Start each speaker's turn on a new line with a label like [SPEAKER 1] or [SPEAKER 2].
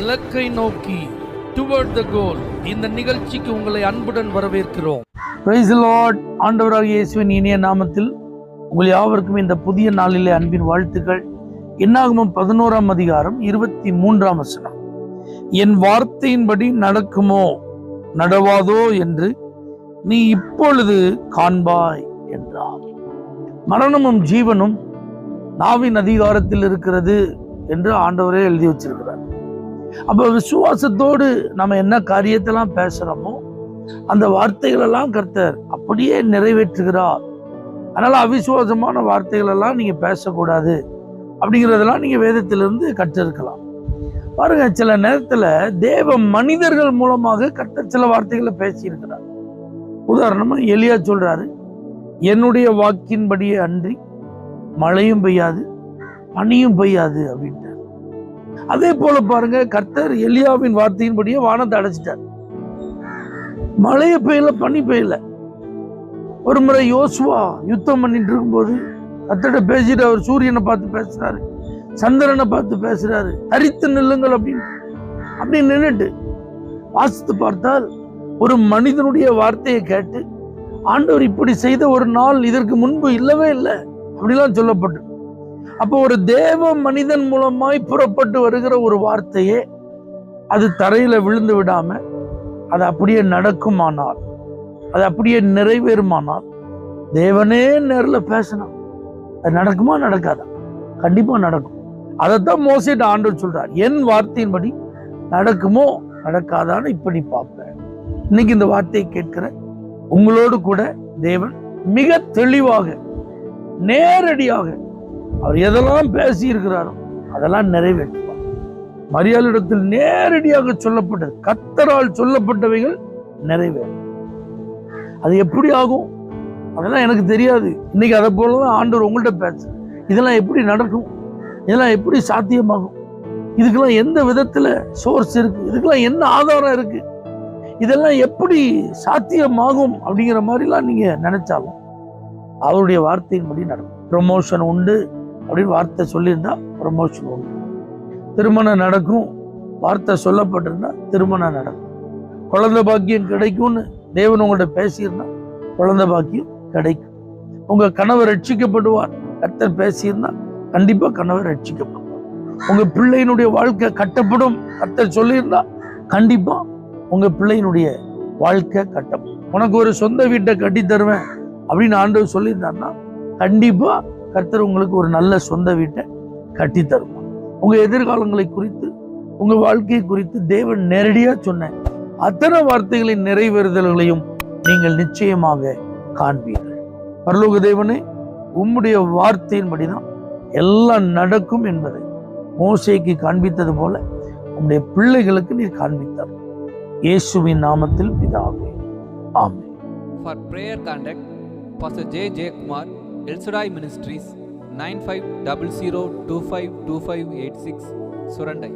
[SPEAKER 1] இலக்கை நோக்கி டுவர்ட் த கோல். இந்த நிகழ்ச்சிக்கு உங்களை அன்புடன் வரவேற்கிறோம். Praise the Lord. ஆண்டவராகிய இயேசுவின் இனிய நாமத்தில் உங்கள் யாவருக்கும் இந்த புதிய நாளிலே அன்பின் வாழ்த்துக்கள். என்னாகமம் 11ஆம் அதிகாரம் 23ஆம் வசனம். என் வார்த்தையின்படி நடக்குமோ நடவாதோ என்று நீ இப்பொழுது காண்பாய் என்றார். மரணமும் ஜீவனும் நாவின் அதிகாரத்தில் இருக்கிறது என்று ஆண்டவரே எழுதி வச்சிருக்கிறார். அப்ப விசுவாசத்தோடு நம்ம என்ன காரியத்தெல்லாம் பேசுறோமோ அந்த வார்த்தைகள் எல்லாம் கர்த்தர் அப்படியே நிறைவேற்றுகிறார். அதனால அவிசுவாசமான வார்த்தைகள் எல்லாம் நீங்க பேசக்கூடாது அப்படிங்கிறதெல்லாம் நீங்க வேதத்திலிருந்து கற்றிருக்கலாம். பாருங்க, சில நேரத்துல தேவ மனிதர்கள் மூலமாக கர்த்தர் சில வார்த்தைகளை பேசியிருக்கிறார். உதாரணமா எலியா சொல்றாரு, என்னுடைய வாக்கின்படியே அன்றி மழையும் பெய்யாது பனியும் பெய்யாது அப்படின்ட்டு. அதே போல பாருங்க, கர்த்தர் எலியாவின் வார்த்தையின்படியே வானத்தை அடைச்சிட்டார். மழைய பெய்யல, பனி பெய்யல. ஒரு முறை யோசுவா யுத்தம் பண்ணிட்டு இருக்கும்போது கர்த்தர்ட்ட பேசிட்டு அவர் சூரியனை பார்த்து பேசுறாரு, சந்திரனை பார்த்து பேசுறாரு, தரித்து நில்லுங்கள் அப்படின்னு நின்றுட்டு வாசித்து பார்த்தால் ஒரு மனிதனுடைய வார்த்தையை கேட்டு ஆண்டவர் இப்படி செய்த ஒரு நாள் இதற்கு முன்பு இல்லவே இல்லை அப்படிலாம் சொல்லப்பட்டு. அப்போ ஒரு தேவ மனிதன் மூலமாய் புறப்பட்டு வருகிற ஒரு வார்த்தையே அது தரையில விழுந்து விடாம அது அப்படியே நடக்குமானால், அது அப்படியே நிறைவேறுமானால், தேவனே நேரில் பேசணும். அது நடக்குமா நடக்காதா? கண்டிப்பா நடக்கும். அதைத்தான் மோசேட்ட ஆண்டவர் சொல்றார், என் வார்த்தையின்படி நடக்குமோ நடக்காதான்னு இப்படி பார்ப்பேன். இன்னைக்கு இந்த வார்த்தையை கேட்கிற உங்களோடு கூட தேவன் மிக தெளிவாக நேரடியாக அவர் எதெல்லாம் பேசி இருக்கிறாரோ அதெல்லாம் நிறைவேற்றுவார். மரியாளிடத்தில் நேரடியாக சொல்லப்பட்டது, கர்த்தரால் சொல்லப்பட்டவைகள் நிறைவேறும். அது எப்படி ஆகும் அதெல்லாம் எனக்கு தெரியாது. இன்னைக்கு அதை போலதான் ஆண்டவர் உங்கள்கிட்ட பேச, இதெல்லாம் எப்படி நடக்கும், இதெல்லாம் எப்படி சாத்தியமாகும், இதுக்கெல்லாம் எந்த விதத்துல சோர்ஸ் இருக்கு, இதுக்கெல்லாம் என்ன ஆதாரம் இருக்கு, இதெல்லாம் எப்படி சாத்தியமாகும் அப்படிங்கிற மாதிரிலாம் நீங்க நினைச்சாலும் அவருடைய வார்த்தையின்படி நடக்கும். ப்ரமோஷன் உண்டு அப்படின்னு வார்த்தை சொல்லியிருந்தா ப்ரமோஷன் உண்டு. திருமணம் நடக்கும் வார்த்தை சொல்லப்பட்டிருந்தா திருமணம் நடக்கும். குழந்தை பாக்கியம் கிடைக்கும்னு தேவன் உங்கள்கிட்ட பேசியிருந்தா குழந்தை பாக்கியம் கிடைக்கும். உங்க கணவர் ரட்சிக்கப்படுவார் கர்த்தர் பேசியிருந்தா கண்டிப்பா கணவர் ரட்சிக்கப்படுவார். உங்க பிள்ளையினுடைய வாழ்க்கை கட்டப்படும் கர்த்தர் சொல்லியிருந்தா கண்டிப்பா உங்க பிள்ளையினுடைய வாழ்க்கை கட்டப்படும். உனக்கு ஒரு சொந்த வீட்டை கட்டி தருவேன் அப்படின்னு ஆண்டவர் சொல்லியிருந்தாருன்னா கண்டிப்பா கர்த்தர் உங்களுக்கு ஒரு நல்ல சொந்த வீட்டை கட்டி தருவார். உங்க எதிர்காலங்களை குறித்து உங்க வாழ்க்கையை குறித்து தேவன் நேரடியா சொன்ன அத்தனை வார்த்தைகளின் நிறைவேறுதல்களையும் நீங்கள் நிச்சயமாக காண்பீர்கள். பரலோக தேவனே, உம்முடைய வார்த்தையின்படிதான் எல்லாம் நடக்கும் என்பதை மோசேக்கு காண்பித்தது போல உம்முடைய பிள்ளைகளுக்கு நீர் காண்பித்தார். இயேசுவின் நாமத்தில் பிதாவே, ஆமென்.
[SPEAKER 2] For prayer contact Pastor J. Kumar, El Shaddai Ministries, 9500252586, Surandai.